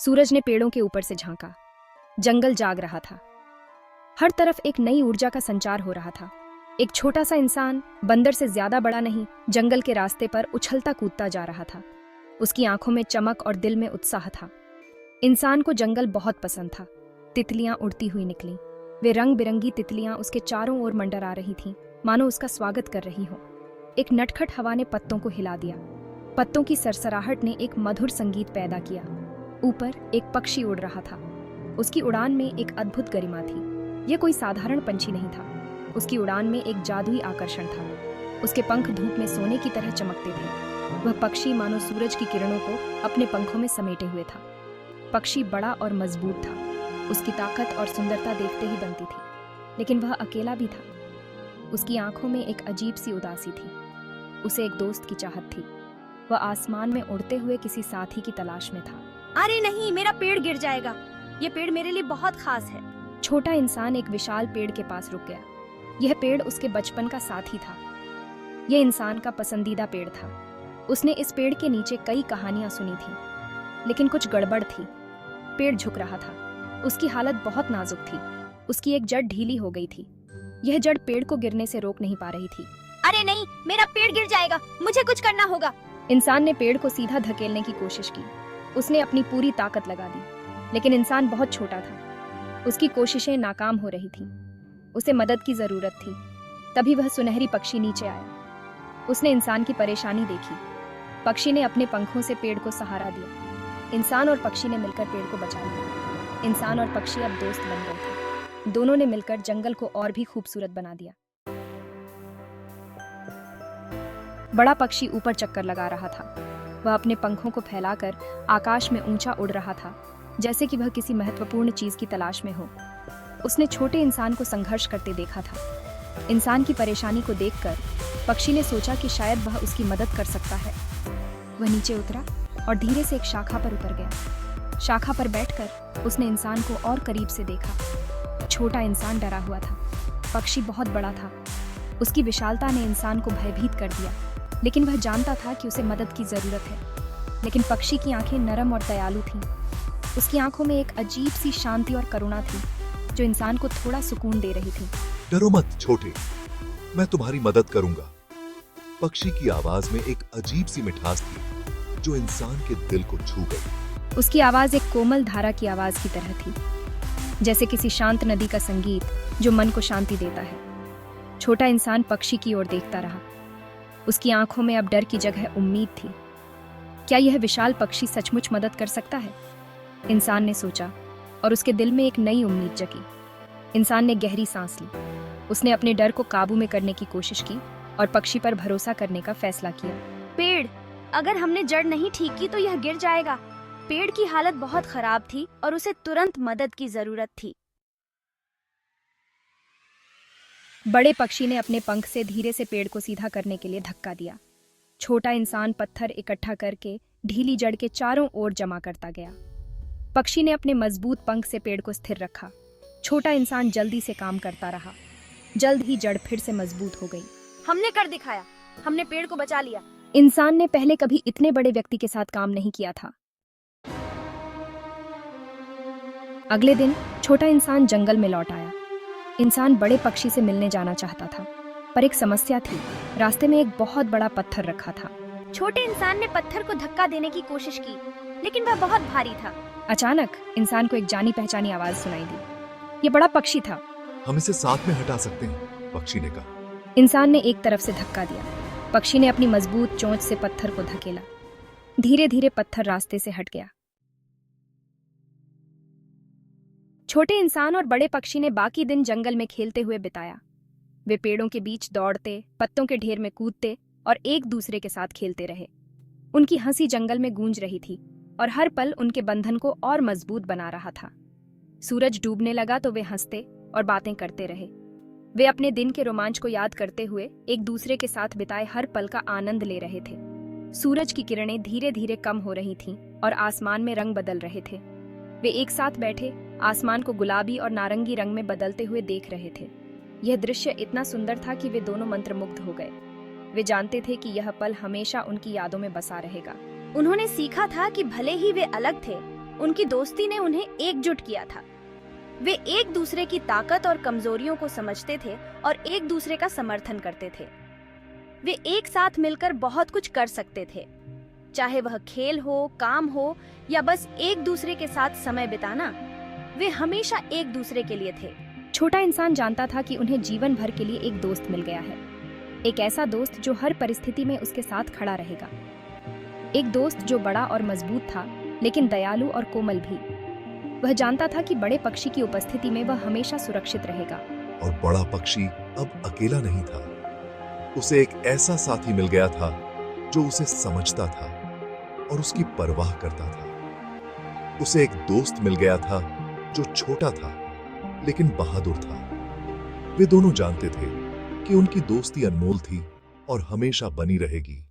सूरज ने पेड़ों के ऊपर से झांका। जंगल जाग रहा था। हर तरफ एक नई ऊर्जा का संचार हो रहा था। एक छोटा सा इंसान, बंदर से ज्यादा बड़ा नहीं, जंगल के रास्ते पर उछलता कूदता जा रहा था। उसकी आंखों में चमक और दिल में उत्साह था। इंसान को जंगल बहुत पसंद था। तितलियां उड़ती हुई निकलीं। वे रंग बिरंगी तितलियां उसके चारों ओर मंडरा रही थीं, मानो उसका स्वागत कर रही हों। एक नटखट हवा ने पत्तों को हिला दिया। पत्तों की सरसराहट ने एक मधुर संगीत पैदा किया। ऊपर एक पक्षी उड़ रहा था। उसकी उड़ान में एक अद्भुत गरिमा थी। यह कोई साधारण पंछी नहीं था। उसकी उड़ान में एक जादुई आकर्षण था। उसके पंख धूप में सोने की तरह चमकते थे। वह पक्षी मानो सूरज की किरणों को अपने पंखों में समेटे हुए था। पक्षी बड़ा और मजबूत था। उसकी ताकत और सुंदरता देखते ही बनती थी, लेकिन वह अकेला भी था। उसकी आंखों में एक अजीब सी उदासी थी। उसे एक दोस्त की चाहत थी। वह आसमान में उड़ते हुए किसी साथी की तलाश में था। अरे नहीं, मेरा पेड़ गिर जाएगा। ये पेड़ मेरे लिए बहुत खास है। छोटा इंसान एक विशाल पेड़ के पास रुक गया। यह पेड़ उसके बचपन का साथी था। यह इंसान का पसंदीदा पेड़ था। उसने इस पेड़ के नीचे कई कहानियां सुनी थी, लेकिन कुछ गड़बड़ थी। पेड़ झुक रहा था। उसकी हालत बहुत नाजुक थी। उसकी एक जड़ ढीली हो गई थी। यह जड़ पेड़ को गिरने से रोक नहीं पा रही थी। अरे नहीं, मेरा पेड़ गिर जाएगा। मुझे कुछ करना होगा। इंसान ने पेड़ को सीधा धकेलने की कोशिश की। उसने अपनी पूरी ताकत लगा दी, लेकिन इंसान बहुत छोटा था। उसकी कोशिशें नाकाम हो रही थीं। उसे मदद की जरूरत थी। तभी वह सुनहरी पक्षी नीचे आया। उसने इंसान की परेशानी देखी। पक्षी ने अपने पंखों से पेड़ को सहारा दिया। इंसान और पक्षी ने मिलकर पेड़ को बचा लिया। इंसान और पक्षी अब दोस्त बन गए थे। दोनों ने मिलकर जंगल को और भी खूबसूरत बना दिया। बड़ा पक्षी ऊपर चक्कर लगा रहा था। वह अपने पंखों को फैलाकर आकाश में ऊंचा उड़ रहा था, जैसे कि वह किसी महत्वपूर्ण चीज की तलाश में हो। उसने छोटे इंसान को संघर्ष करते देखा था। इंसान की परेशानी को देखकर पक्षी ने सोचा कि शायद वह उसकी मदद कर सकता है। वह नीचे उतरा और धीरे से एक शाखा पर उतर गया। शाखा पर बैठकर उसने इंसान को और करीब से देखा। छोटा इंसान डरा हुआ था। पक्षी बहुत बड़ा था। उसकी विशालता ने इंसान को भयभीत कर दिया, लेकिन वह जानता था कि उसे मदद की जरूरत है। लेकिन पक्षी की आंखें नरम और दयालु थीं। उसकी आंखों में एक अजीब सी शांति और करुणा थी, जो इंसान को थोड़ा सुकून दे रही थी। डरो मत छोटे, मैं तुम्हारी मदद करूंगा। पक्षी की आवाज में एक अजीब सी मिठास थी, जो इंसान के दिल को छू गई। उसकी आवाज एक कोमल धारा की आवाज की तरह थी, जैसे किसी शांत नदी का संगीत जो मन को शांति देता है। छोटा इंसान पक्षी की ओर देखता रहा। उसकी आंखों में अब डर की जगह उम्मीद थी। क्या यह विशाल पक्षी सचमुच मदद कर सकता है? इंसान ने सोचा, और उसके दिल में एक नई उम्मीद जगी। इंसान ने गहरी सांस ली। उसने अपने डर को काबू में करने की कोशिश की और पक्षी पर भरोसा करने का फैसला किया। पेड़, अगर हमने जड़ नहीं ठीक की तो यह गिर जाएगा। पेड़ की हालत बहुत खराब थी और उसे तुरंत मदद की जरूरत थी। बड़े पक्षी ने अपने पंख से धीरे से पेड़ को सीधा करने के लिए धक्का दिया। छोटा इंसान पत्थर इकट्ठा करके ढीली जड़ के चारों ओर जमा करता गया। पक्षी ने अपने मजबूत पंख से पेड़ को स्थिर रखा। छोटा इंसान जल्दी से काम करता रहा। जल्द ही जड़ फिर से मजबूत हो गई। हमने कर दिखाया। हमने पेड़ को बचा लिया। इंसान ने पहले कभी इतने बड़े व्यक्ति के साथ काम नहीं किया था। अगले दिन छोटा इंसान जंगल में लौट आया। इंसान बड़े पक्षी से मिलने जाना चाहता था, पर एक समस्या थी। रास्ते में एक बहुत बड़ा पत्थर रखा था। छोटे इंसान ने पत्थर को धक्का देने की कोशिश की, लेकिन वह बहुत भारी था। अचानक इंसान को एक जानी पहचानी आवाज सुनाई दी। ये बड़ा पक्षी था। हम इसे साथ में हटा सकते हैं, पक्षी ने कहा। इंसान ने एक तरफ से धक्का दिया। पक्षी ने अपनी मजबूत चोंच से पत्थर को धकेला। धीरे धीरे पत्थर रास्ते से हट गया। छोटे इंसान और बड़े पक्षी ने बाकी दिन जंगल में खेलते हुए बिताया। वे पेड़ों के बीच दौड़ते, पत्तों के ढेर में कूदते और एक दूसरे के साथ खेलते रहे। उनकी हंसी जंगल में गूंज रही थी और हर पल उनके बंधन को और मजबूत बना रहा था। सूरज डूबने लगा तो वे हंसते और बातें करते रहे। वे अपने दिन के रोमांच को याद करते हुए एक दूसरे के साथ बिताए हर पल का आनंद ले रहे थे। सूरज की किरणें धीरे धीरे कम हो रही थीं और आसमान में रंग बदल रहे थे। वे एक साथ बैठे आसमान को गुलाबी और नारंगी रंग में बदलते हुए देख रहे थे। यह दृश्य इतना सुंदर था कि वे दोनों मंत्रमुग्ध हो गए। वे जानते थे कि यह पल हमेशा उनकी यादों में बसा रहेगा। उन्होंने सीखा था कि भले ही वे अलग थे, उनकी दोस्ती ने उन्हें एकजुट किया था। वे एक दूसरे की ताकत और कमजोरियों को समझते थे और एक दूसरे का समर्थन करते थे। वे एक साथ मिलकर बहुत कुछ कर सकते थे, चाहे वह खेल हो, काम हो या बस एक दूसरे के साथ समय बिताना। वे हमेशा एक दूसरे के लिए थे। छोटा इंसान जानता था कि उन्हें जीवन भर के लिए एक दोस्त मिल गया है, एक ऐसा दोस्त जो हर परिस्थिति में उसके साथ खड़ा रहेगा। एक दोस्त जो बड़ा और मजबूत था, लेकिन दयालु और कोमल भी। वह जानता था कि बड़े पक्षी की उपस्थिति में वह हमेशा सुरक्षित रहेगा। और बड़ा पक्षी अब अकेला नहीं था। उसे एक ऐसा साथी मिल गया था जो उसे समझता था और उसकी परवाह करता था। उसे एक दोस्त मिल गया था जो छोटा था लेकिन बहादुर था। वे दोनों जानते थे कि उनकी दोस्ती अनमोल थी और हमेशा बनी रहेगी।